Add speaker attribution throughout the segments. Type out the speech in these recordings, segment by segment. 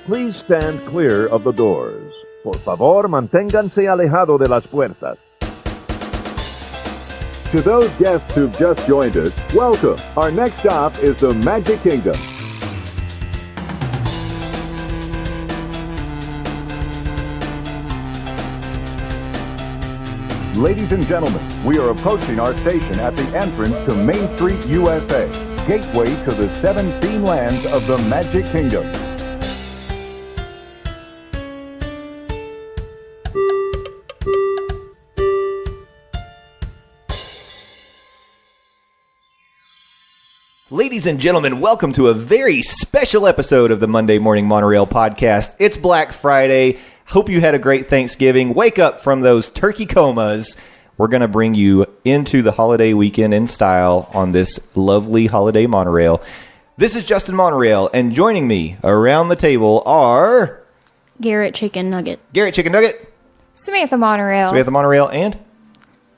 Speaker 1: please stand clear of the doors. Por favor, manténganse alejado de las puertas. To those guests who've just joined us, welcome. Our next stop is the Magic Kingdom. Ladies and gentlemen, we are approaching our station at the entrance to Main Street, USA, gateway to the 7 scene lands of the Magic Kingdom.
Speaker 2: Ladies and gentlemen, welcome to a very special episode of the Monday Morning Monorail podcast. It's Black Friday. Hope you had a great Thanksgiving. Wake up from those turkey comas. We're going to bring you into the holiday weekend in style on this lovely holiday monorail. This is Justin Monorail, and joining me around the table are...
Speaker 3: Garrett Chicken Nugget.
Speaker 2: Garrett Chicken Nugget.
Speaker 4: Samantha Monorail.
Speaker 2: Samantha Monorail, and...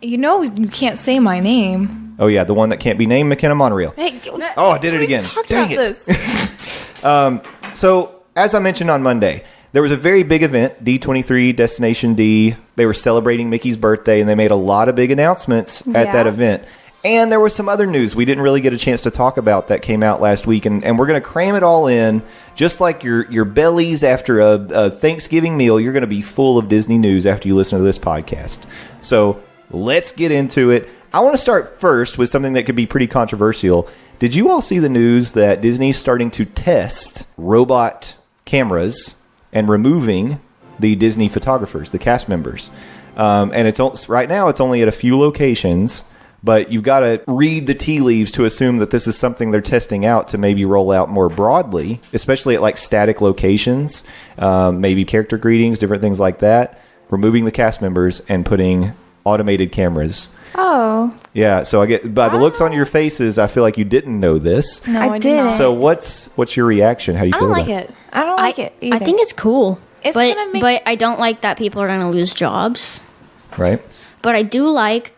Speaker 4: You know you can't say my name.
Speaker 2: Oh, yeah, the one that can't be named, McKenna Monorail.
Speaker 4: Hey,
Speaker 2: oh, I did it again. Dang it. So, as I mentioned on Monday, there was a very big event, D23 Destination D. They were celebrating Mickey's birthday, and they made a lot of big announcements at that event. And there was some other news we didn't really get a chance to talk about that came out last week, and we're going to cram it all in. Just like your bellies after a Thanksgiving meal, you're going to be full of Disney news after you listen to this podcast. So, let's get into it. I want to start first with something that could be pretty controversial. Did you all see the news that Disney's starting to test robot cameras and removing the Disney photographers, the cast members? And it's right now it's only at a few locations, but you've got to read the tea leaves to assume that this is something they're testing out to maybe roll out more broadly, especially at like static locations, maybe character greetings, different things like that. Removing the cast members and putting automated cameras.
Speaker 4: Oh.
Speaker 2: Yeah, so I get by the looks on your faces, I feel like you didn't know this.
Speaker 4: No, I didn't.
Speaker 2: So what's your reaction? How do you feel about it?
Speaker 4: I don't like it. I don't like it either.
Speaker 3: I think it's cool.
Speaker 4: It's
Speaker 3: but,
Speaker 4: gonna make...
Speaker 3: but I don't like that people are going to lose jobs.
Speaker 2: Right.
Speaker 3: But I do like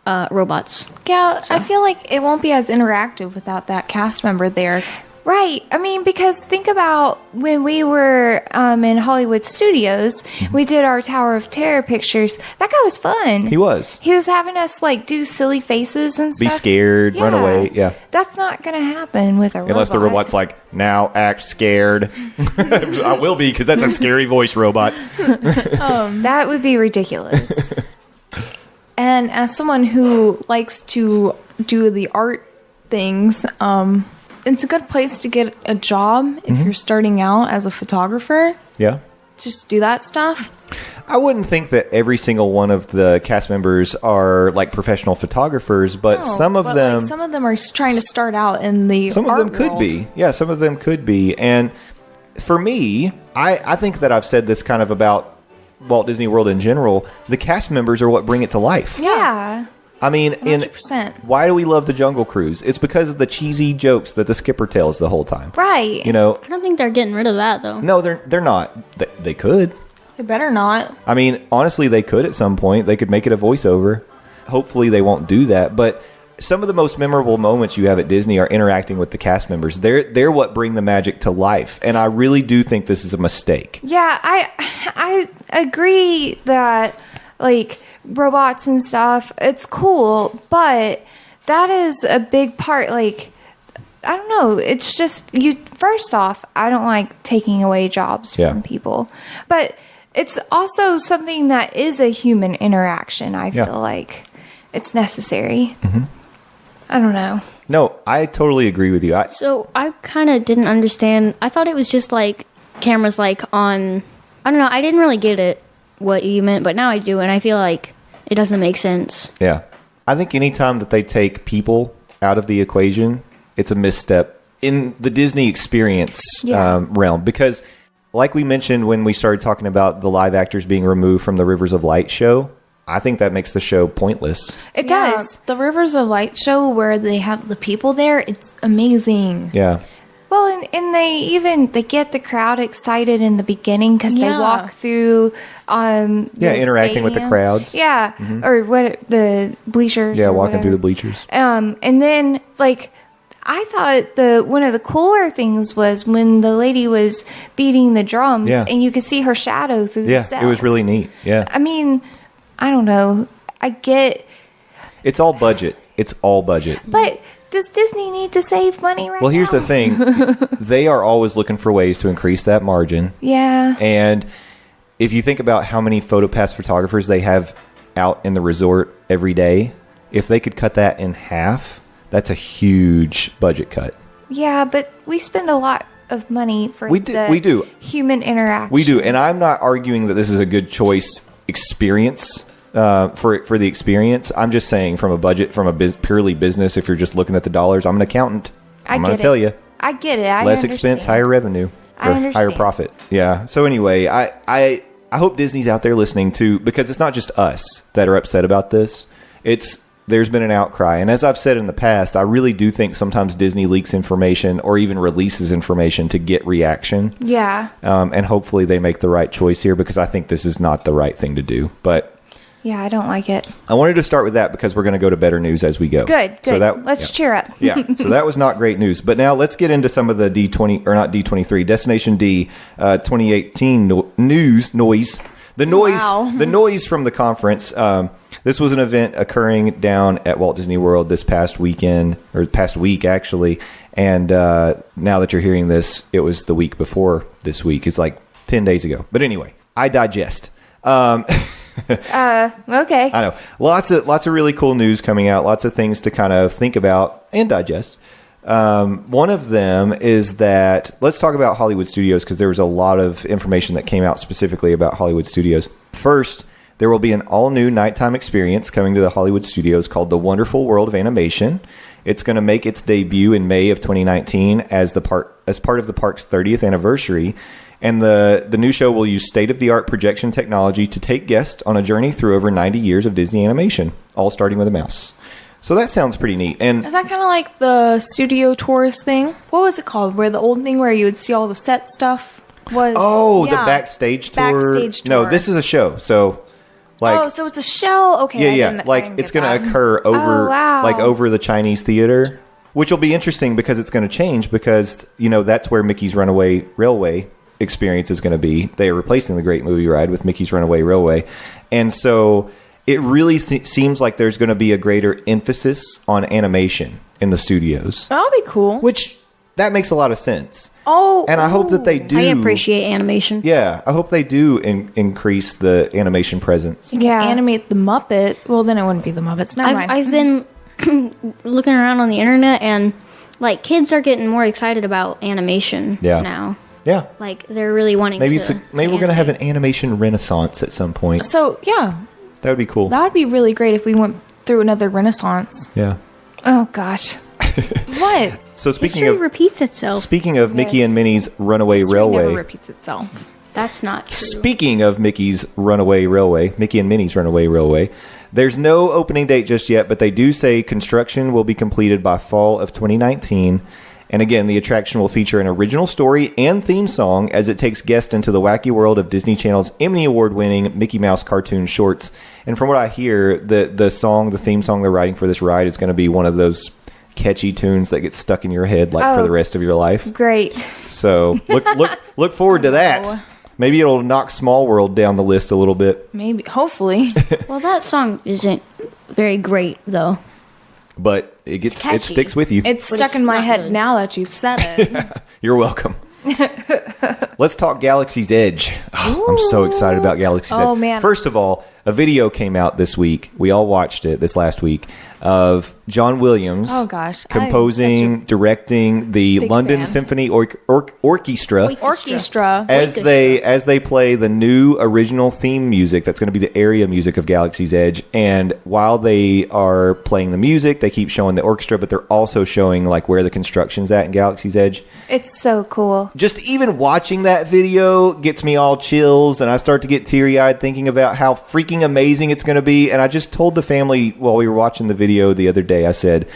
Speaker 3: robots.
Speaker 4: Yeah, so. I feel like it won't be as interactive without that cast member there. Right. I mean, because think about when we were in Hollywood Studios, we did our Tower of Terror pictures. That guy was fun.
Speaker 2: He was.
Speaker 4: He was having us like do silly faces and stuff.
Speaker 2: Be scared, run away. Yeah.
Speaker 4: That's not going to happen with a robot.
Speaker 2: Unless the robot's like, now act scared. I will be, because that's a scary voice robot.
Speaker 4: That would be ridiculous. And as someone who likes to do the art things, it's a good place to get a job if you're starting out as a photographer.
Speaker 2: Yeah.
Speaker 4: Just do that stuff.
Speaker 2: I wouldn't think that every single one of the cast members are like professional photographers, but some of them...
Speaker 4: Like, some of them are trying to start out in the
Speaker 2: Some
Speaker 4: art
Speaker 2: of them could
Speaker 4: world.
Speaker 2: be. Yeah, some of them could be. And for me, I think that I've said this kind of about Walt Disney World in general. The cast members are what bring it to life.
Speaker 4: Yeah.
Speaker 2: I mean,
Speaker 4: 100%.
Speaker 2: Why do we love the Jungle Cruise? It's because of the cheesy jokes that the skipper tells the whole time.
Speaker 4: Right.
Speaker 2: You know?
Speaker 3: I don't think they're getting rid of that, though.
Speaker 2: No, they're not. They could.
Speaker 4: They better not.
Speaker 2: I mean, honestly, they could at some point. They could make it a voiceover. Hopefully they won't do that. But some of the most memorable moments you have at Disney are interacting with the cast members. They're what bring the magic to life. And I really do think this is a mistake.
Speaker 4: Yeah, I agree that, like, robots and stuff, it's cool, but that is a big part. Like, I don't know, it's just first off, I don't like taking away jobs from people, but it's also something that is a human interaction. I feel like it's necessary. I don't know.
Speaker 2: No, I totally agree with you.
Speaker 3: So I kind of didn't understand. I thought it was just like cameras like on, I don't know, I didn't really get it what you meant, but now I do, and I feel like it doesn't make sense.
Speaker 2: Yeah. I think anytime that they take people out of the equation, it's a misstep in the Disney experience realm. Because like we mentioned when we started talking about the live actors being removed from the Rivers of Light show, I think that makes the show pointless.
Speaker 4: It does. The Rivers of Light show where they have the people there, it's amazing.
Speaker 2: Yeah.
Speaker 4: Well, and they get the crowd excited in the beginning because they walk through
Speaker 2: interacting with the crowds.
Speaker 4: Yeah, or what, the bleachers.
Speaker 2: Yeah,
Speaker 4: or
Speaker 2: walking
Speaker 4: whatever.
Speaker 2: through the bleachers.
Speaker 4: And then, like, I thought one of the cooler things was when the lady was beating the drums and you could see her shadow through the cells.
Speaker 2: It was really neat. Yeah.
Speaker 4: I mean, I don't know. I get...
Speaker 2: It's all budget. It's all budget.
Speaker 4: But does Disney need to save money right now?
Speaker 2: Well, here's the thing. They are always looking for ways to increase that margin.
Speaker 4: Yeah.
Speaker 2: And if you think about how many PhotoPass photographers they have out in the resort every day, if they could cut that in half, that's a huge budget cut.
Speaker 4: Yeah, but we spend a lot of money for
Speaker 2: we do.
Speaker 4: Human interaction.
Speaker 2: We do. And I'm not arguing that this is a good choice experience for the experience. I'm just saying from a budget, from a purely business, if you're just looking at the dollars, I'm an accountant. I'm going to tell you.
Speaker 4: I get it. I
Speaker 2: Less
Speaker 4: understand.
Speaker 2: expense, higher revenue. Or higher profit. Yeah. So anyway, I hope Disney's out there listening too, because it's not just us that are upset about this. There's been an outcry. And as I've said in the past, I really do think sometimes Disney leaks information or even releases information to get reaction.
Speaker 4: Yeah.
Speaker 2: And hopefully they make the right choice here, because I think this is not the right thing to do. But
Speaker 4: yeah, I don't like it.
Speaker 2: I wanted to start with that because we're going to go to better news as we go.
Speaker 4: Good.
Speaker 2: So
Speaker 4: let's cheer up.
Speaker 2: Yeah. So that was not great news. But now let's get into some of the D23 Destination D 2018 noise. The noise from the conference. This was an event occurring down at Walt Disney World this past weekend, or past week actually. And now that you're hearing this, it was the week before this week. It's like 10 days ago. But anyway, I digest.
Speaker 4: Okay.
Speaker 2: I know. Lots of really cool news coming out. Lots of things to kind of think about and digest. One of them is that let's talk about Hollywood Studios, because there was a lot of information that came out specifically about Hollywood Studios. First, there will be an all-new nighttime experience coming to the Hollywood Studios called The Wonderful World of Animation. It's going to make its debut in May of 2019 as part of the park's 30th anniversary. And the new show will use state-of-the-art projection technology to take guests on a journey through over 90 years of Disney animation, all starting with a mouse. So that sounds pretty neat. And
Speaker 5: is that kind of like the studio tours thing? What was it called? Where the old thing where you would see all the set stuff was?
Speaker 2: Oh, the backstage tour.
Speaker 5: Backstage tour.
Speaker 2: No, this is a show. So,
Speaker 5: so it's a show. Okay.
Speaker 2: Yeah. Like it's going to occur over the Chinese theater, which will be interesting because it's going to change because that's where Mickey's Runaway Railway experience is going to be. They are replacing the Great Movie Ride with Mickey's Runaway Railway, and so it really seems like there's going to be a greater emphasis on animation in the studios.
Speaker 5: That'll be cool.
Speaker 2: Which that makes a lot of sense.
Speaker 5: And
Speaker 2: I hope that they do.
Speaker 3: I appreciate animation.
Speaker 2: Yeah, I hope they do increase the animation presence.
Speaker 5: You can animate the Muppet. Well, then it wouldn't be the Muppets. Never mind.
Speaker 3: I've been looking around on the internet, and like kids are getting more excited about animation now.
Speaker 2: Yeah.
Speaker 3: Like they're really wanting
Speaker 2: maybe
Speaker 3: to
Speaker 2: we're going to have an animation renaissance at some point.
Speaker 5: So, yeah.
Speaker 2: That would be cool.
Speaker 5: That would be really great if we went through another renaissance.
Speaker 2: Yeah.
Speaker 4: Oh gosh.
Speaker 5: What?
Speaker 2: So
Speaker 3: history repeats itself.
Speaker 2: Speaking of Mickey and Minnie's Runaway
Speaker 5: History
Speaker 2: Railway.
Speaker 5: never repeats itself.
Speaker 3: That's not true.
Speaker 2: Speaking of Mickey's Runaway Railway, Mickey and Minnie's Runaway Railway, there's no opening date just yet, but they do say construction will be completed by fall of 2019. And again, the attraction will feature an original story and theme song as it takes guests into the wacky world of Disney Channel's Emmy Award-winning Mickey Mouse cartoon shorts. And from what I hear, the theme song they're writing for this ride is going to be one of those catchy tunes that get stuck in your head for the rest of your life.
Speaker 4: Great.
Speaker 2: So look forward to that. Maybe it'll knock Small World down the list a little bit.
Speaker 5: Maybe. Hopefully.
Speaker 3: Well, that song isn't very great, though.
Speaker 2: But it sticks with you.
Speaker 5: It's stuck in my head now that you've said it.
Speaker 2: You're welcome. Let's talk Galaxy's Edge. Oh, I'm so excited about Galaxy's Edge.
Speaker 5: Oh, man.
Speaker 2: First of all, a video came out this week. We all watched it this last week of John Williams composing, directing the London
Speaker 5: fan.
Speaker 2: Symphony Orchestra as they play the new original theme music that's going to be the area music of Galaxy's Edge. And while they are playing the music, they keep showing the orchestra, but they're also showing like where the construction's at in Galaxy's Edge.
Speaker 4: It's so cool.
Speaker 2: Just even watching that video gets me all chills, and I start to get teary-eyed thinking about how freaking amazing it's going to be. And I just told the family while we were watching the video the other day, I said,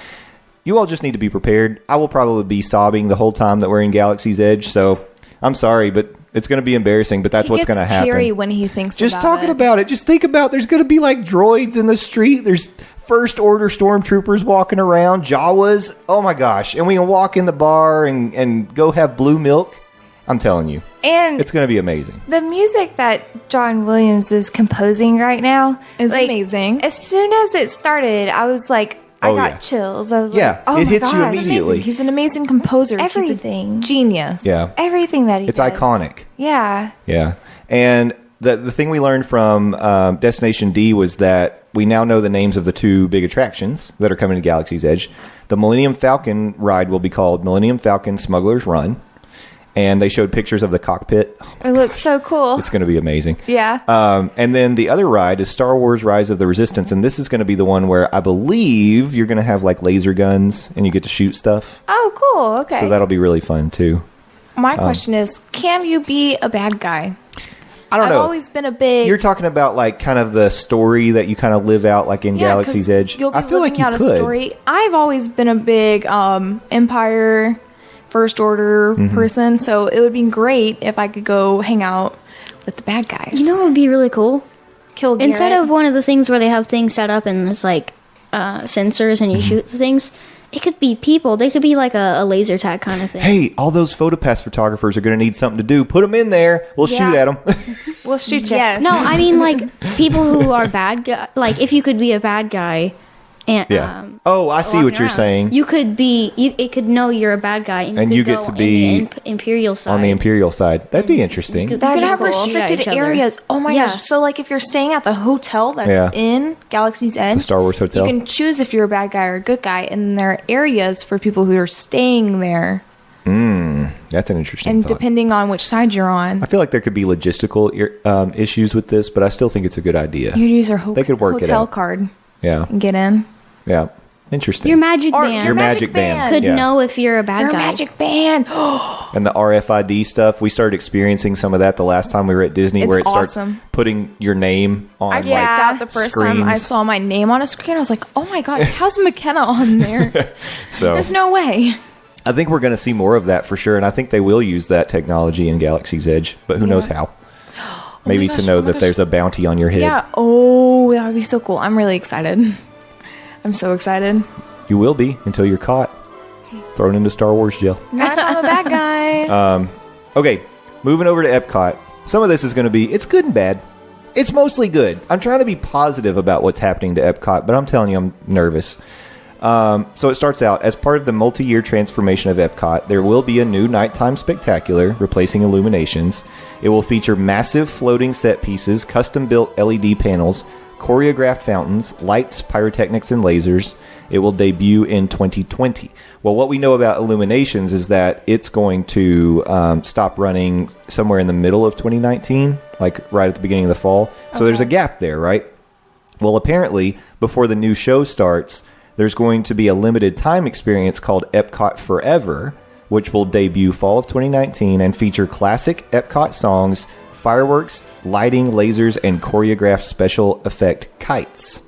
Speaker 2: you all just need to be prepared. I will probably be sobbing the whole time that we're in Galaxy's Edge, so I'm sorry, but it's going to be embarrassing, but that's what's going to happen.
Speaker 5: He gets teary when he thinks
Speaker 2: just
Speaker 5: about
Speaker 2: talking
Speaker 5: it.
Speaker 2: about it. Just think about there's going to be like droids in the street. There's First Order stormtroopers walking around, Jawas. Oh my gosh. And we can walk in the bar and go have blue milk. I'm telling you.
Speaker 4: And
Speaker 2: it's going to be amazing.
Speaker 4: The music that John Williams is composing right now
Speaker 5: is amazing.
Speaker 4: As soon as it started, I was like, I got chills. I was like, oh
Speaker 2: it
Speaker 4: my
Speaker 2: hits
Speaker 4: gosh.
Speaker 2: you immediately.
Speaker 5: He's an amazing composer.
Speaker 4: Everything.
Speaker 5: He's a genius.
Speaker 2: Yeah.
Speaker 4: Everything that he
Speaker 2: It's
Speaker 4: does.
Speaker 2: iconic.
Speaker 4: Yeah.
Speaker 2: Yeah. And the thing we learned from Destination D was that we now know the names of the two big attractions that are coming to Galaxy's Edge. The Millennium Falcon ride will be called Millennium Falcon Smuggler's Run. And they showed pictures of the cockpit.
Speaker 4: It looks so cool.
Speaker 2: It's going to be amazing.
Speaker 4: Yeah.
Speaker 2: And then the other ride is Star Wars Rise of the Resistance. And this is going to be the one where I believe you're going to have like laser guns and you get to shoot stuff.
Speaker 4: Oh, cool. Okay.
Speaker 2: So that'll be really fun too.
Speaker 5: My question is, can you be a bad guy?
Speaker 2: I don't know.
Speaker 5: I've always been a big...
Speaker 2: You're talking about like kind of the story that you kind of live out like in Galaxy's Edge.
Speaker 5: You'll be
Speaker 2: I feel like
Speaker 5: living
Speaker 2: you
Speaker 5: out
Speaker 2: could.
Speaker 5: a story. I've always been a big Empire, First Order person, so it would be great if I could go hang out with the bad guys.
Speaker 3: You know what would be really cool?
Speaker 5: Kill Garrett.
Speaker 3: Instead of one of the things where they have things set up and it's like sensors and you shoot the things, it could be people. They could be like a laser tag kind of thing.
Speaker 2: Hey, all those PhotoPass photographers are going to need something to do. Put them in there. We'll shoot at them.
Speaker 4: We'll shoot you.
Speaker 5: Yes.
Speaker 3: No, I mean like people who are bad guy. Like if you could be a bad guy, and
Speaker 2: Yeah. Oh, I see what
Speaker 3: walking
Speaker 2: you're
Speaker 3: around,
Speaker 2: saying.
Speaker 3: You could be. It could know you're a bad guy, and
Speaker 2: you
Speaker 3: could
Speaker 2: get
Speaker 3: go
Speaker 2: to be
Speaker 3: in the Imperial side.
Speaker 2: On the Imperial side. That'd be interesting.
Speaker 5: You
Speaker 4: That'd
Speaker 5: could
Speaker 4: be
Speaker 5: have
Speaker 4: cool.
Speaker 5: restricted
Speaker 3: Shoot at each other.
Speaker 5: areas. Oh my
Speaker 3: Yeah.
Speaker 5: gosh. So like if you're staying at the hotel that's
Speaker 2: Yeah.
Speaker 5: in Galaxy's Edge,
Speaker 2: The Star Wars hotel.
Speaker 5: you can choose if you're a bad guy or a good guy, and there are areas for people who are staying there.
Speaker 2: That's an interesting
Speaker 5: And
Speaker 2: thought.
Speaker 5: depending on which side you're on,
Speaker 2: I feel like there could be logistical issues with this, but I still think it's a good idea.
Speaker 5: you use your
Speaker 2: They could work it
Speaker 5: hotel
Speaker 2: out.
Speaker 5: card
Speaker 2: Yeah.
Speaker 5: and get in.
Speaker 2: Yeah. Interesting.
Speaker 3: Your magic
Speaker 5: Or
Speaker 3: band
Speaker 2: Your magic band.
Speaker 3: could
Speaker 2: Yeah.
Speaker 3: know if you're a bad
Speaker 5: Your
Speaker 3: guy.
Speaker 5: magic band.
Speaker 2: And the RFID stuff, we started experiencing some of that the last time we were at Disney,
Speaker 5: It's
Speaker 2: where it starts
Speaker 5: awesome.
Speaker 2: putting your name on
Speaker 5: I
Speaker 2: like
Speaker 5: freaked out the first time I
Speaker 2: screens.
Speaker 5: saw my name on a screen. I was like, "Oh my gosh, how's McKenna on there?
Speaker 2: So
Speaker 5: There's no way."
Speaker 2: I think we're going to see more of that for sure, and I think they will use that technology in Galaxy's Edge, but who knows how? Maybe
Speaker 5: gosh,
Speaker 2: to know
Speaker 5: oh my
Speaker 2: that
Speaker 5: gosh.
Speaker 2: there's a bounty on your head.
Speaker 5: Yeah. Oh, that would be so cool. I'm really excited. I'm so excited.
Speaker 2: You will be until you're caught, thrown into Star Wars jail.
Speaker 5: Not if I'm a bad guy.
Speaker 2: Okay, moving over to Epcot. Some of this is going to be, it's good and bad. It's mostly good. I'm trying to be positive about what's happening to Epcot, but I'm telling you, I'm nervous. So it starts out, as part of the multi-year transformation of Epcot, there will be a new nighttime spectacular, replacing Illuminations. It will feature massive floating set pieces, custom-built LED panels, choreographed fountains, lights, pyrotechnics, and lasers. It will debut in 2020. Well, what we know about Illuminations is that it's going to stop running somewhere in the middle of 2019, like right at the beginning of the fall. So there's a gap there, right? Well, apparently, before the new show starts, there's going to be a limited time experience called Epcot Forever, which will debut fall of 2019 and feature classic Epcot songs, fireworks, lighting, lasers, and choreographed special effect kites.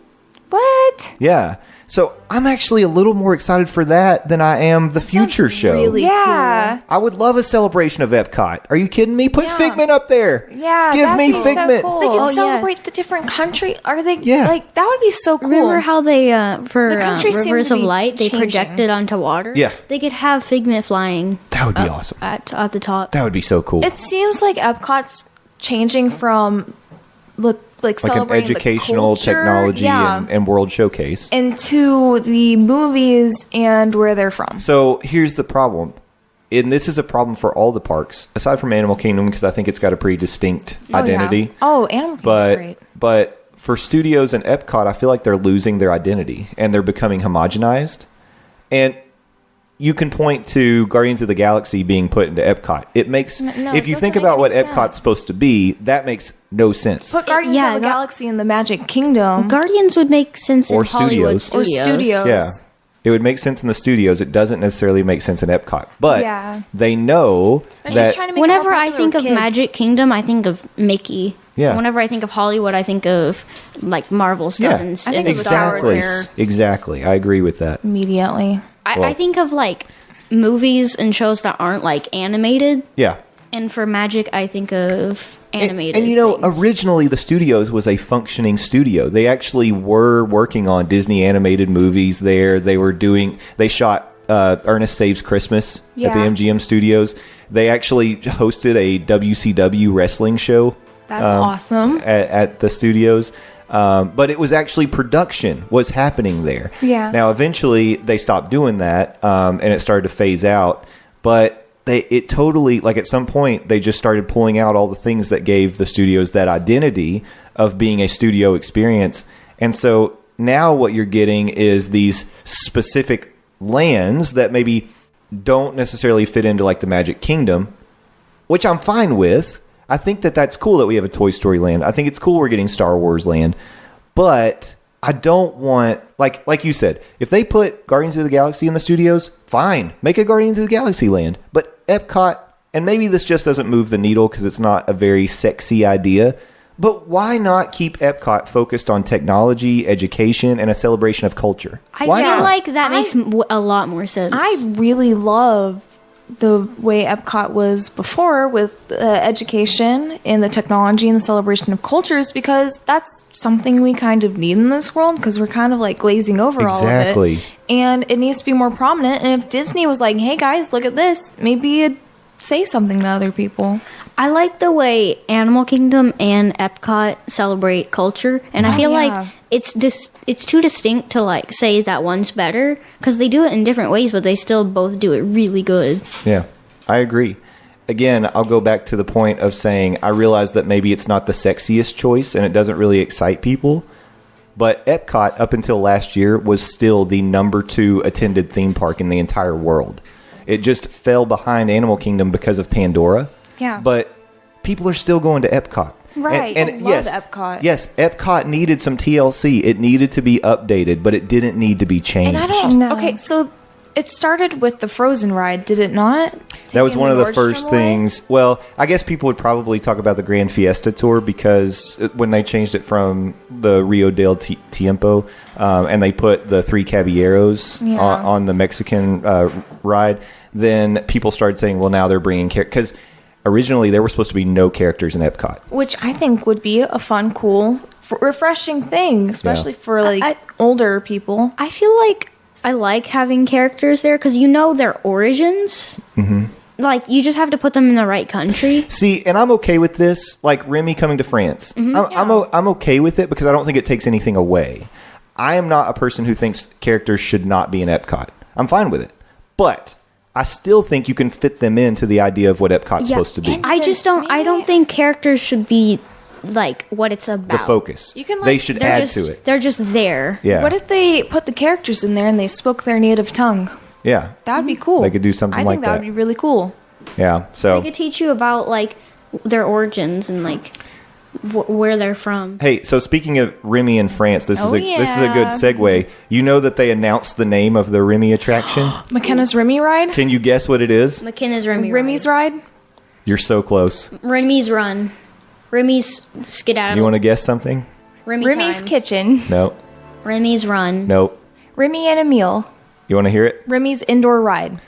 Speaker 4: What?
Speaker 2: Yeah. So I'm actually a little more excited for that than I am the future show.
Speaker 5: really
Speaker 4: Yeah.
Speaker 2: I would love a celebration of Epcot. Are you kidding me? Put
Speaker 5: Yeah.
Speaker 2: Figment up there.
Speaker 4: Yeah,
Speaker 2: Give
Speaker 4: that'd
Speaker 2: me
Speaker 4: be so
Speaker 2: Figment.
Speaker 4: cool.
Speaker 5: They can
Speaker 3: Oh, yeah.
Speaker 5: celebrate the different country. Are they?
Speaker 2: Yeah.
Speaker 5: Like that would be so cool.
Speaker 3: Remember how they for
Speaker 5: The country seems
Speaker 3: Rivers
Speaker 5: to
Speaker 3: of
Speaker 5: be
Speaker 3: Light they
Speaker 5: changing.
Speaker 3: projected onto water?
Speaker 2: Yeah.
Speaker 3: They could have Figment flying
Speaker 2: That would be
Speaker 3: up
Speaker 2: awesome.
Speaker 3: at the top.
Speaker 2: That would be so cool.
Speaker 5: It seems like Epcot's changing from like
Speaker 2: Like an
Speaker 5: celebrating
Speaker 2: educational
Speaker 5: the culture,
Speaker 2: technology
Speaker 5: yeah,
Speaker 2: and world showcase.
Speaker 5: into the movies and where they're from.
Speaker 2: So here's the problem. And this is a problem for all the parks, aside from Animal Kingdom, because I think it's got a pretty distinct identity.
Speaker 5: Oh, Animal Kingdom's great.
Speaker 2: But for studios and Epcot, I feel like they're losing their identity and they're becoming homogenized. And you can point to Guardians of the Galaxy being put into Epcot. It makes,
Speaker 5: No,
Speaker 2: if
Speaker 5: it
Speaker 2: you think
Speaker 5: doesn't
Speaker 2: about what
Speaker 5: make any
Speaker 2: Epcot's
Speaker 5: sense.
Speaker 2: supposed to be, that makes no sense.
Speaker 5: Put Guardians
Speaker 3: yeah,
Speaker 5: of the Galaxy in the Magic Kingdom
Speaker 3: Guardians would make sense
Speaker 2: Or
Speaker 3: in Hollywood
Speaker 2: studios.
Speaker 5: or studios.
Speaker 2: Yeah. It would make sense in the studios. It doesn't necessarily make sense in Epcot. But
Speaker 4: Yeah.
Speaker 2: they know
Speaker 5: They're
Speaker 2: that
Speaker 5: just trying to make it
Speaker 3: Whenever
Speaker 5: more
Speaker 3: I
Speaker 5: popular
Speaker 3: think
Speaker 5: with
Speaker 3: of
Speaker 5: kids.
Speaker 3: Magic Kingdom, I think of Mickey.
Speaker 2: Yeah.
Speaker 3: Whenever I think of Hollywood, I think of like Marvel stuff
Speaker 2: yeah,
Speaker 3: and
Speaker 5: I think
Speaker 3: and
Speaker 5: of Star
Speaker 3: stuff.
Speaker 5: Wars
Speaker 2: exactly.
Speaker 5: here.
Speaker 2: Exactly. I agree with that.
Speaker 5: Immediately.
Speaker 3: I
Speaker 2: Well-
Speaker 3: think of like movies and shows that aren't like animated.
Speaker 2: Yeah.
Speaker 3: And for magic, I think of animated.
Speaker 2: And you know,
Speaker 3: things.
Speaker 2: originally the studios was a functioning studio. They actually were working on Disney animated movies there. They shot Ernest Saves Christmas at the MGM Studios. They actually hosted a WCW wrestling show.
Speaker 5: That's awesome.
Speaker 2: At the studios. But it was actually production was happening there.
Speaker 4: Yeah.
Speaker 2: Now, eventually, they stopped doing that, and it started to phase out. But it totally, like at some point, they just started pulling out all the things that gave the studios that identity of being a studio experience. And so now what you're getting is these specific lands that maybe don't necessarily fit into like the Magic Kingdom, which I'm fine with. I think that's cool that we have a Toy Story land. I think it's cool we're getting Star Wars land. But I don't want, like you said, if they put Guardians of the Galaxy in the studios, fine. Make a Guardians of the Galaxy land. But Epcot, and maybe this just doesn't move the needle because it's not a very sexy idea, but why not keep Epcot focused on technology, education, and a celebration of culture?
Speaker 3: I
Speaker 2: Why
Speaker 3: feel
Speaker 2: not?
Speaker 3: like that makes a lot more sense.
Speaker 5: I really love the way Epcot was before with education and the technology and the celebration of cultures, because that's something we kind of need in this world because we're kind of like glazing over all of
Speaker 2: Exactly.
Speaker 5: it. And it needs to be more prominent. And if Disney was like, hey guys, look at this, maybe it'd say something to other people.
Speaker 3: I like the way Animal Kingdom and Epcot celebrate culture, and I feel like it's too distinct to like say that one's better because they do it in different ways, but they still both do it really good.
Speaker 2: Yeah, I agree. Again, I'll go back to the point of saying I realize that maybe it's not the sexiest choice and it doesn't really excite people, but Epcot up until last year was still the number 2 attended theme park in the entire world. It just fell behind Animal Kingdom because of Pandora.
Speaker 5: Yeah.
Speaker 2: But people are still going to Epcot.
Speaker 5: Right.
Speaker 2: And
Speaker 5: I love
Speaker 2: yes,
Speaker 5: Epcot.
Speaker 2: Yes, Epcot needed some TLC. It needed to be updated, but it didn't need to be changed.
Speaker 5: And I don't.
Speaker 4: No.
Speaker 5: Okay, so it started with the Frozen ride, did it not?
Speaker 2: That was
Speaker 5: Taking
Speaker 2: one of the
Speaker 5: Nordstrom
Speaker 2: first
Speaker 5: away?
Speaker 2: things. Well, I guess people would probably talk about the Grand Fiesta Tour because when they changed it from the Rio del Tiempo and they put the 3 Caballeros
Speaker 5: Yeah.
Speaker 2: on the Mexican ride, then people started saying, well, now they're bringing characters. Because originally there were supposed to be no characters in Epcot.
Speaker 5: Which I think would be a fun, cool, refreshing thing, especially for like older people.
Speaker 3: I feel like I like having characters there because you know their origins. Mm-hmm. Like, you just have to put them in the right country.
Speaker 2: See, and I'm okay with this, like Remy coming to France. Mm-hmm. I'm okay with it because I don't think it takes anything away. I am not a person who thinks characters should not be in Epcot. I'm fine with it. But I still think you can fit them into the idea of what Epcot's supposed to be.
Speaker 3: And I don't think characters should be like what it's about.
Speaker 2: The focus.
Speaker 5: You can, like,
Speaker 2: they should
Speaker 3: They're
Speaker 2: add
Speaker 3: just,
Speaker 2: to it.
Speaker 3: They're just there.
Speaker 2: Yeah.
Speaker 5: What if they put the characters in there and they spoke their native tongue?
Speaker 2: Yeah.
Speaker 5: That'd be cool.
Speaker 2: They could do something
Speaker 5: I
Speaker 2: like
Speaker 5: think that
Speaker 2: that.
Speaker 5: would be really cool.
Speaker 2: Yeah. So
Speaker 3: They could teach you about like their origins and like where they're from.
Speaker 2: Hey, so speaking of Remy in France, this is a good
Speaker 5: yeah.
Speaker 2: segue. You know that they announced the name of the Remy attraction?
Speaker 5: McKenna's Remy ride?
Speaker 2: Can you guess what it is?
Speaker 3: McKenna's Remy
Speaker 5: Remy's ride?
Speaker 2: You're so close.
Speaker 3: Remy's Run. Remy's Skedaddle.
Speaker 2: You want to guess something?
Speaker 4: Remy's
Speaker 3: Time.
Speaker 4: Kitchen.
Speaker 2: No.
Speaker 3: Remy's Run.
Speaker 2: Nope.
Speaker 4: Remy and Emil.
Speaker 2: You want to hear it?
Speaker 5: Remy's indoor ride.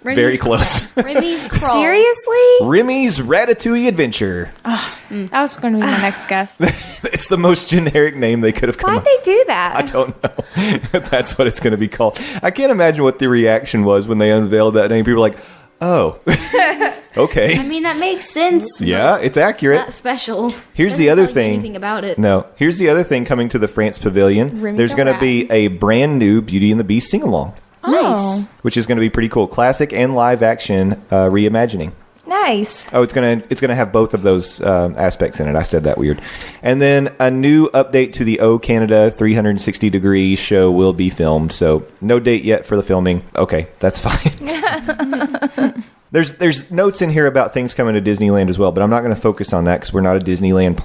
Speaker 2: Very close.
Speaker 3: Remy's Crawl.
Speaker 4: Seriously?
Speaker 2: Remy's Ratatouille Adventure.
Speaker 5: That was going to be my next guess.
Speaker 2: It's the most generic name they could have come
Speaker 4: Why'd
Speaker 2: up
Speaker 4: they do that?
Speaker 2: I don't know. That's what it's going to be called. I can't imagine what the reaction was when they unveiled that name. People were like, oh, okay.
Speaker 3: I mean, that makes sense.
Speaker 2: Yeah, it's accurate.
Speaker 3: Not special.
Speaker 2: Here's
Speaker 3: Doesn't
Speaker 2: the other
Speaker 3: tell you
Speaker 2: thing.
Speaker 3: Anything about it?
Speaker 2: No. Here's the other thing coming to the France Pavilion.
Speaker 5: Remy
Speaker 2: There's
Speaker 5: the
Speaker 2: going to
Speaker 5: Rat.
Speaker 2: be a brand new Beauty and the Beast sing-along,
Speaker 3: Nice.
Speaker 2: which is going to be pretty cool. Classic and live action reimagining.
Speaker 4: Nice.
Speaker 2: Oh, it's gonna have both of those aspects in it. I said that weird. And then a new update to the O Canada 360-degree show will be filmed. So no date yet for the filming. Okay, that's fine. There's notes in here about things coming to Disneyland as well, but I'm not going to focus on that because we're not a Disneyland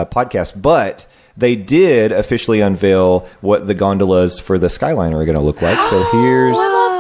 Speaker 2: podcast. But they did officially unveil what the gondolas for the Skyliner are going to look like. So here's...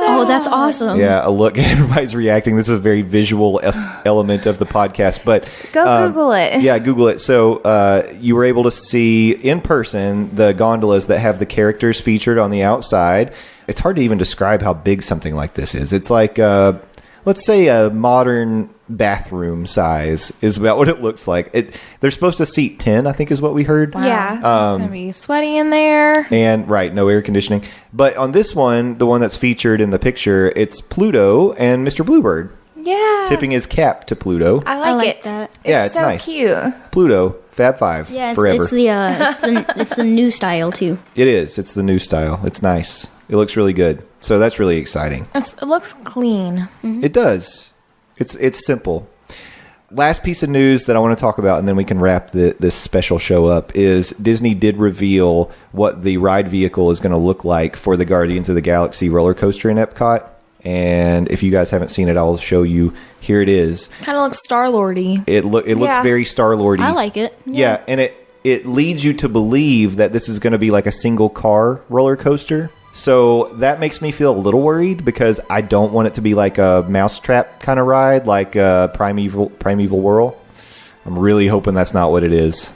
Speaker 3: Oh, that's awesome.
Speaker 2: Yeah, a look. Everybody's reacting. This is a very visual element of the podcast. But
Speaker 4: Go Google it.
Speaker 2: Yeah, Google it. So you were able to see in person the gondolas that have the characters featured on the outside. It's hard to even describe how big something like this is. It's like, let's say a modern bathroom size is about what it looks like. They're supposed to seat 10, I think is what we heard.
Speaker 5: Wow.
Speaker 4: Yeah.
Speaker 5: It's going to be sweaty in there.
Speaker 2: And, right, no air conditioning. But on this one, the one that's featured in the picture, it's Pluto and Mr. Bluebird.
Speaker 4: Yeah.
Speaker 2: Tipping his cap to Pluto.
Speaker 4: I like it.
Speaker 3: that.
Speaker 2: Yeah, it's
Speaker 4: so
Speaker 2: nice.
Speaker 4: cute.
Speaker 2: Pluto, Fab Five,
Speaker 3: Yeah,
Speaker 2: forever.
Speaker 3: it's the new style too.
Speaker 2: It is. It's the new style. It's nice. It looks really good. So that's really exciting.
Speaker 5: It looks clean.
Speaker 2: It does. It's simple. Last piece of news that I want to talk about, and then we can wrap this special show up, is Disney did reveal what the ride vehicle is going to look like for the Guardians of the Galaxy roller coaster in Epcot. And if you guys haven't seen it, I'll show you. Here it is.
Speaker 5: Kind of looks Star-Lordy.
Speaker 2: It looks
Speaker 4: Yeah.
Speaker 2: very Star-Lordy.
Speaker 3: I like it.
Speaker 2: Yeah, and it leads you to believe that this is going to be like a single car roller coaster. So that makes me feel a little worried because I don't want it to be like a mousetrap kind of ride, like Primeval Whirl. I'm really hoping that's not what it is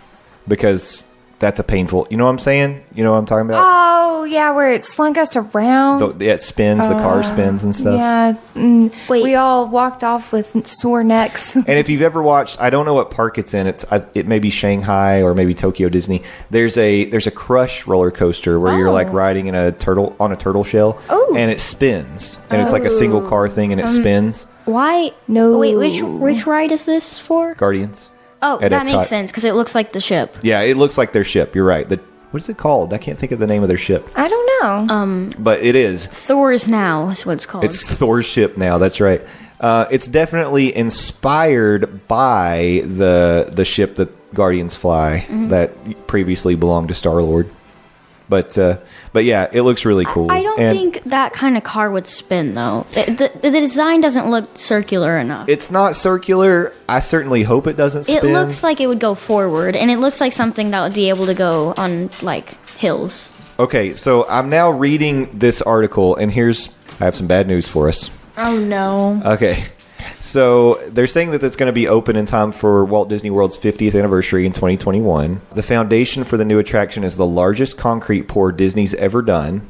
Speaker 2: because that's a painful. You know what I'm saying? You know what I'm talking about?
Speaker 4: Oh, yeah, where it slunk us around.
Speaker 2: It spins, the car spins and stuff.
Speaker 4: Yeah.
Speaker 3: Wait.
Speaker 4: We all walked off with sore necks.
Speaker 2: And if you've ever watched, I don't know what park it's in. It may be Shanghai or maybe Tokyo Disney. There's a Crush roller coaster where you're like riding on a turtle shell, and it spins, and it's like a single car thing, and it spins.
Speaker 3: Why?
Speaker 4: No.
Speaker 3: Wait, which ride is this for?
Speaker 2: Guardians.
Speaker 3: Oh,
Speaker 2: At
Speaker 3: that
Speaker 2: Epcot.
Speaker 3: makes sense because it looks like the ship.
Speaker 2: Yeah, it looks like their ship. You're right. What is it called? I can't think of the name of their ship,
Speaker 4: I don't know.
Speaker 2: but it is.
Speaker 3: Thor's Now is what it's called.
Speaker 2: It's Thor's ship now. That's right. It's definitely inspired by the ship that Guardians fly that previously belonged to Star-Lord. But yeah, it looks really cool.
Speaker 3: I don't think that kind of car would spin though. The design doesn't look circular enough.
Speaker 2: It's not circular. I certainly hope it doesn't spin.
Speaker 3: It looks like it would go forward, and it looks like something that would be able to go on like hills.
Speaker 2: Okay, so I'm now reading this article, and I have some bad news for us.
Speaker 5: Oh, no.
Speaker 2: Okay. So they're saying that it's going to be open in time for Walt Disney World's 50th anniversary in 2021. The foundation for the new attraction is the largest concrete pour Disney's ever done.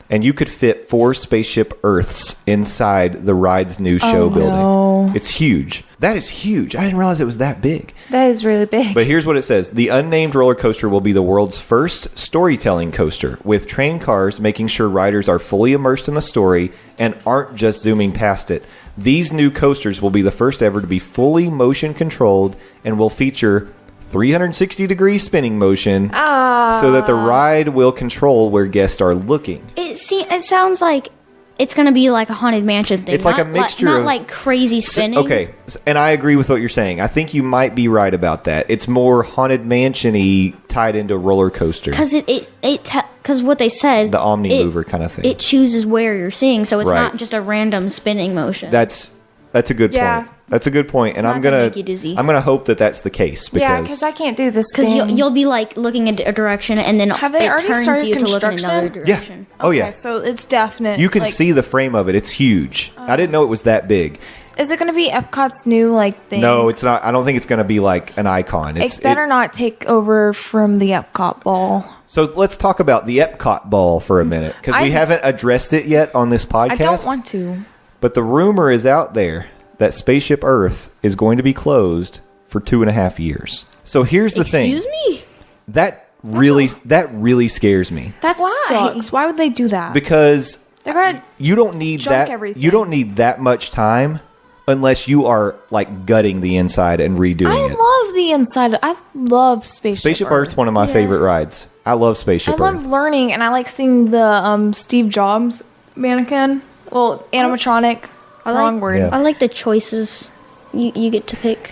Speaker 2: And you could fit 4 spaceship Earths inside the ride's new show building.
Speaker 5: no.
Speaker 2: It's huge. That is huge. I didn't realize it was that big.
Speaker 4: That is really big.
Speaker 2: But here's what it says. The unnamed roller coaster will be the world's first storytelling coaster, with train cars making sure riders are fully immersed in the story and aren't just zooming past it. These new coasters will be the first ever to be fully motion controlled and will feature 360-degree spinning motion so that the ride will control where guests are looking.
Speaker 3: It sounds like it's going to be like a Haunted Mansion thing.
Speaker 2: It's like a mixture
Speaker 3: not
Speaker 2: of...
Speaker 3: like crazy spinning.
Speaker 2: Okay, and I agree with what you're saying. I think you might be right about that. It's more Haunted Mansion-y tied into roller coaster.
Speaker 3: Because what they said,
Speaker 2: The Omni-Mover kind of thing.
Speaker 3: It chooses where you're seeing, so it's
Speaker 2: Right.
Speaker 3: not just a random spinning motion.
Speaker 2: That's a good
Speaker 4: Yeah.
Speaker 2: point. That's a good point, and
Speaker 3: not
Speaker 2: I'm
Speaker 3: gonna
Speaker 2: gonna
Speaker 3: make you dizzy.
Speaker 2: I'm gonna hope that that's the case
Speaker 4: yeah,
Speaker 2: because
Speaker 4: because I can't do this
Speaker 3: because
Speaker 4: spin.
Speaker 3: you'll be like looking in a direction, and then
Speaker 5: Have they
Speaker 3: it
Speaker 5: already
Speaker 3: turns
Speaker 5: started
Speaker 3: you to look in another
Speaker 5: construction?
Speaker 3: direction.
Speaker 2: Oh yeah,
Speaker 5: So it's definite.
Speaker 2: you can
Speaker 5: like,
Speaker 2: see the frame of it. It's huge. I didn't know it was that big.
Speaker 5: Is it going to be Epcot's new thing?
Speaker 2: No, it's not. I don't think it's gonna be like an icon.
Speaker 5: It better not take over from the Epcot ball.
Speaker 2: So let's talk about the Epcot ball for a minute because we
Speaker 5: I-
Speaker 2: haven't addressed it yet on this podcast.
Speaker 5: I don't want to.
Speaker 2: But the rumor is out there that Spaceship Earth is going to be closed for 2.5 years. So here's the thing.
Speaker 3: Excuse me?
Speaker 2: That really scares me
Speaker 5: That sucks. Why would they do that?
Speaker 2: because
Speaker 5: They're going to...
Speaker 2: you don't need
Speaker 5: Junk
Speaker 2: that.
Speaker 5: everything.
Speaker 2: You don't need that much time unless you are like gutting the inside and redoing
Speaker 5: I
Speaker 2: it.
Speaker 5: love the inside. I love
Speaker 2: Spaceship Earth's one of my favorite rides. I love Spaceship
Speaker 5: I love
Speaker 2: Earth.
Speaker 5: learning, and I like seeing the Steve Jobs mannequin. Well, animatronic. Wrong word.
Speaker 2: Yeah.
Speaker 3: I like the choices you get to pick.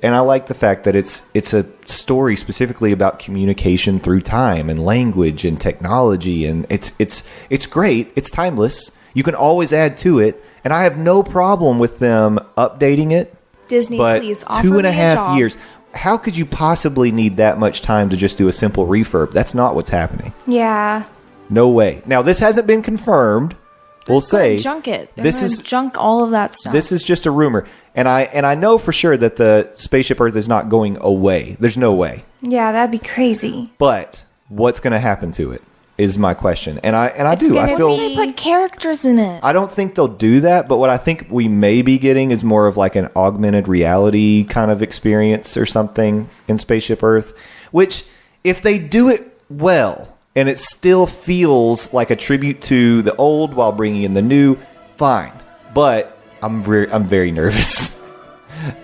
Speaker 2: And I like the fact that it's a story specifically about communication through time and language and technology, and it's great. It's timeless. You can always add to it, and I have no problem with them updating it.
Speaker 5: Disney,
Speaker 2: But
Speaker 5: please offer me a
Speaker 2: 2.5
Speaker 5: job.
Speaker 2: years. How could you possibly need that much time to just do a simple refurb? That's not what's happening.
Speaker 4: yeah.
Speaker 2: No way. Now this hasn't been confirmed. We'll say
Speaker 5: Junk it. They're
Speaker 2: this
Speaker 5: gonna
Speaker 2: is
Speaker 5: junk all of that stuff.
Speaker 2: This is just a rumor, and I know for sure that the Spaceship Earth is not going away. There's no way.
Speaker 4: Yeah, that'd be crazy.
Speaker 2: But what's going to happen to it? is my question. And I feel
Speaker 5: They put characters in it.
Speaker 2: I don't think they'll do that, but what I think we may be getting is more of like an augmented reality kind of experience or something in Spaceship Earth, which if they do it well and it still feels like a tribute to the old while bringing in the new, fine. But I'm very nervous.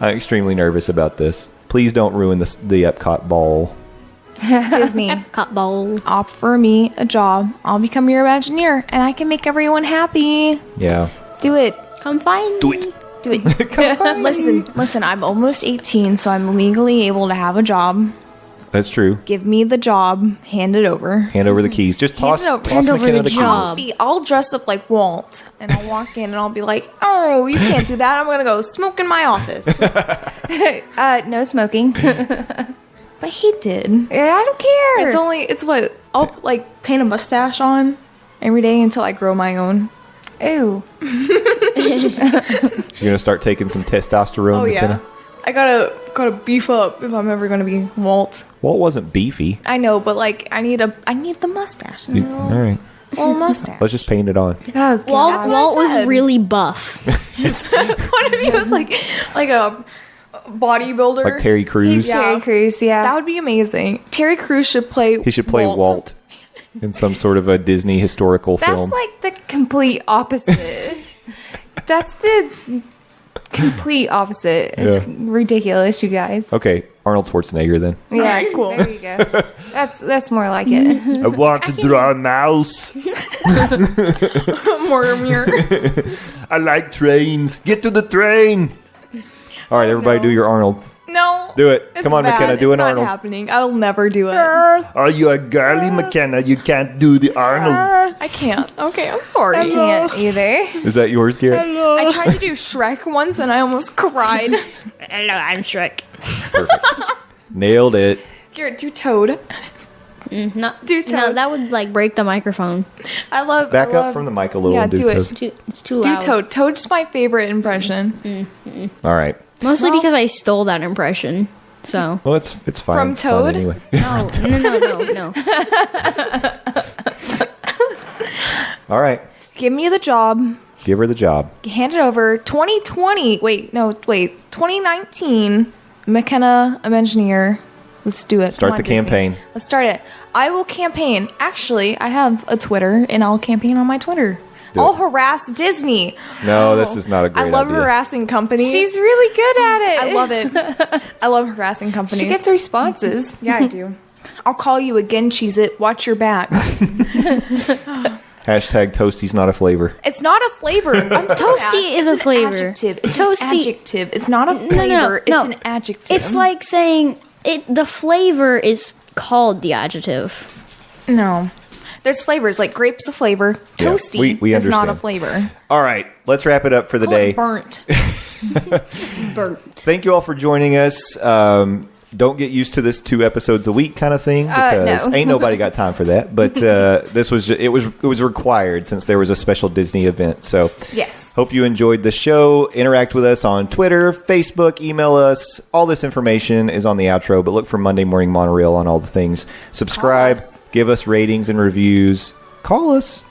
Speaker 2: I'm extremely nervous about this. Please don't ruin the Epcot ball.
Speaker 5: Disney,
Speaker 3: Epcot bowl.
Speaker 5: offer me a job. I'll become your Imagineer, and I can make everyone happy.
Speaker 2: Yeah.
Speaker 5: Do it.
Speaker 3: Come find
Speaker 2: Do
Speaker 3: me.
Speaker 2: it.
Speaker 5: Do it. Listen, I'm almost 18, so I'm legally able to have a job.
Speaker 2: That's true.
Speaker 5: Give me the job. Hand it over.
Speaker 2: Hand over the keys. Just toss
Speaker 3: Hand over
Speaker 2: McKenna
Speaker 3: the
Speaker 2: the
Speaker 3: job.
Speaker 2: keys.
Speaker 5: I'll dress up like Walt, and I'll walk in, and I'll be like, "Oh, you can't do that. I'm gonna go smoke in my office."
Speaker 4: No smoking.
Speaker 5: But he did.
Speaker 4: I don't care.
Speaker 5: It's what I'll like paint a mustache on every day until I grow my own.
Speaker 4: Ew.
Speaker 2: She's gonna start taking some testosterone.
Speaker 5: Oh yeah,
Speaker 2: McKenna.
Speaker 5: I gotta beef up if I'm ever gonna be Walt.
Speaker 2: Walt wasn't beefy.
Speaker 5: I know, but like I need the mustache. You know?
Speaker 2: All right.
Speaker 5: Little mustache.
Speaker 2: Let's just paint it on.
Speaker 4: Oh, God.
Speaker 3: Walt was
Speaker 5: said.
Speaker 3: really buff.
Speaker 5: What if he was like a bodybuilder?
Speaker 2: Like Terry Crews.
Speaker 5: Yeah.
Speaker 4: Terry Crews, yeah.
Speaker 5: That would be amazing. Terry Crews should play.
Speaker 2: He should play Walt in some sort of a Disney historical
Speaker 4: That's
Speaker 2: film.
Speaker 4: like the complete opposite. That's the complete opposite. It's
Speaker 2: Yeah.
Speaker 4: ridiculous, you guys.
Speaker 2: Okay, Arnold Schwarzenegger then.
Speaker 4: Yeah,
Speaker 5: cool.
Speaker 4: There you go. That's more like it.
Speaker 2: I want to draw a mouse.
Speaker 5: Mortimer.
Speaker 2: I like trains. Get to the train. All right, everybody, do your Arnold.
Speaker 5: No.
Speaker 2: Do it.
Speaker 5: It's
Speaker 2: Come on,
Speaker 5: bad.
Speaker 2: McKenna, do
Speaker 5: It's
Speaker 2: an
Speaker 5: not
Speaker 2: Arnold.
Speaker 5: happening. I'll never do it.
Speaker 2: Are you a girly, McKenna? You can't do the Arnold.
Speaker 5: I can't. Okay, I'm sorry.
Speaker 4: I can't either.
Speaker 2: Is that yours, Garrett?
Speaker 5: I tried to do Shrek once and I almost cried.
Speaker 3: Hello, I'm Shrek.
Speaker 2: Perfect. Nailed it.
Speaker 5: Garrett, do Toad.
Speaker 3: No,
Speaker 5: Do Toad.
Speaker 3: no, that would like break the microphone.
Speaker 2: Back up from the mic a little
Speaker 5: Yeah,
Speaker 2: and do
Speaker 5: do it.
Speaker 2: Toad.
Speaker 3: It's too
Speaker 5: Do
Speaker 3: loud.
Speaker 5: Toad. Toad's my favorite impression.
Speaker 2: All right.
Speaker 3: Mostly because I stole that impression. So
Speaker 2: Well, it's fine.
Speaker 5: From
Speaker 2: It's fun
Speaker 5: Toad?
Speaker 2: anyway.
Speaker 3: no.
Speaker 2: All right.
Speaker 5: Give me the job.
Speaker 2: Give her the job.
Speaker 5: Hand it over. 2019. McKenna, Imagineer. Let's do it.
Speaker 2: Start
Speaker 5: Come on,
Speaker 2: the
Speaker 5: Disney.
Speaker 2: campaign.
Speaker 5: Let's start it. I will campaign. Actually, I have a Twitter, and I'll campaign on my Twitter.
Speaker 2: Do
Speaker 5: I'll
Speaker 2: it.
Speaker 5: harass Disney.
Speaker 2: No, this is not a great
Speaker 5: I love
Speaker 2: idea.
Speaker 5: harassing companies.
Speaker 4: She's really good at it.
Speaker 5: I love it. I love harassing companies.
Speaker 4: She gets responses.
Speaker 5: Yeah, I do. I'll call you again, Cheez-It. Watch your back.
Speaker 2: Hashtag Toasty's not a flavor.
Speaker 5: It's not a flavor. I'm so
Speaker 3: Toasty
Speaker 5: bad.
Speaker 3: is
Speaker 5: It's
Speaker 3: a
Speaker 5: an
Speaker 3: flavor.
Speaker 5: Adjective. It's
Speaker 3: Toasty-
Speaker 5: an adjective. It's not a flavor.
Speaker 3: no.
Speaker 5: It's an adjective.
Speaker 3: It's like saying the flavor is called the adjective.
Speaker 5: no. There's flavors like grapes a flavor.
Speaker 2: Yeah,
Speaker 5: Toasty
Speaker 2: we
Speaker 5: is not a
Speaker 2: understand.
Speaker 5: flavor.
Speaker 2: All right. Let's wrap it up for the
Speaker 5: Call
Speaker 2: day.
Speaker 5: it burnt.
Speaker 3: Burnt.
Speaker 2: Thank you all for joining us. Don't get used to this 2 episodes a week kind of thing because
Speaker 4: no.
Speaker 2: ain't nobody got time for that. But this was it was required since there was a special Disney event. So
Speaker 5: Yes.
Speaker 2: hope you enjoyed the show. Interact with us on Twitter, Facebook, email us. All this information is on the outro. But look for Monday Morning Monorail on all the things. Subscribe,
Speaker 5: Call us.
Speaker 2: give us ratings and reviews. Call us.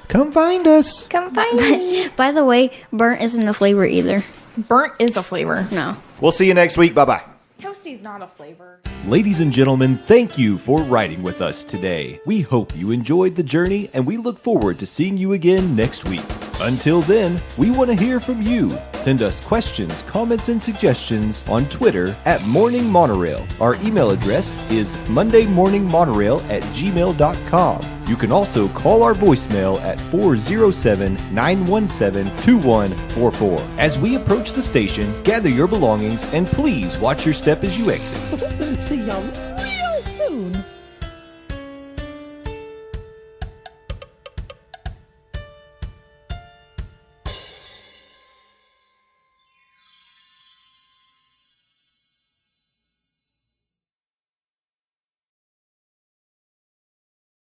Speaker 2: Come find us.
Speaker 4: Come find me.
Speaker 3: By the way, burnt isn't a flavor either.
Speaker 5: Burnt is a flavor.
Speaker 3: No.
Speaker 2: We'll see you next week. Bye bye.
Speaker 5: Toasty's not a flavor.
Speaker 6: Ladies and gentlemen, thank you for riding with us today. We hope you enjoyed the journey and we look forward to seeing you again next week. Until then, we want to hear from you. Send us questions, comments, and suggestions on Twitter at Morning Monorail. Our email address is mondaymorningmonorail@gmail.com. You can also call our voicemail at 407-917-2144. As we approach the station, gather your belongings and please watch your step as you exit.
Speaker 7: See y'all real soon.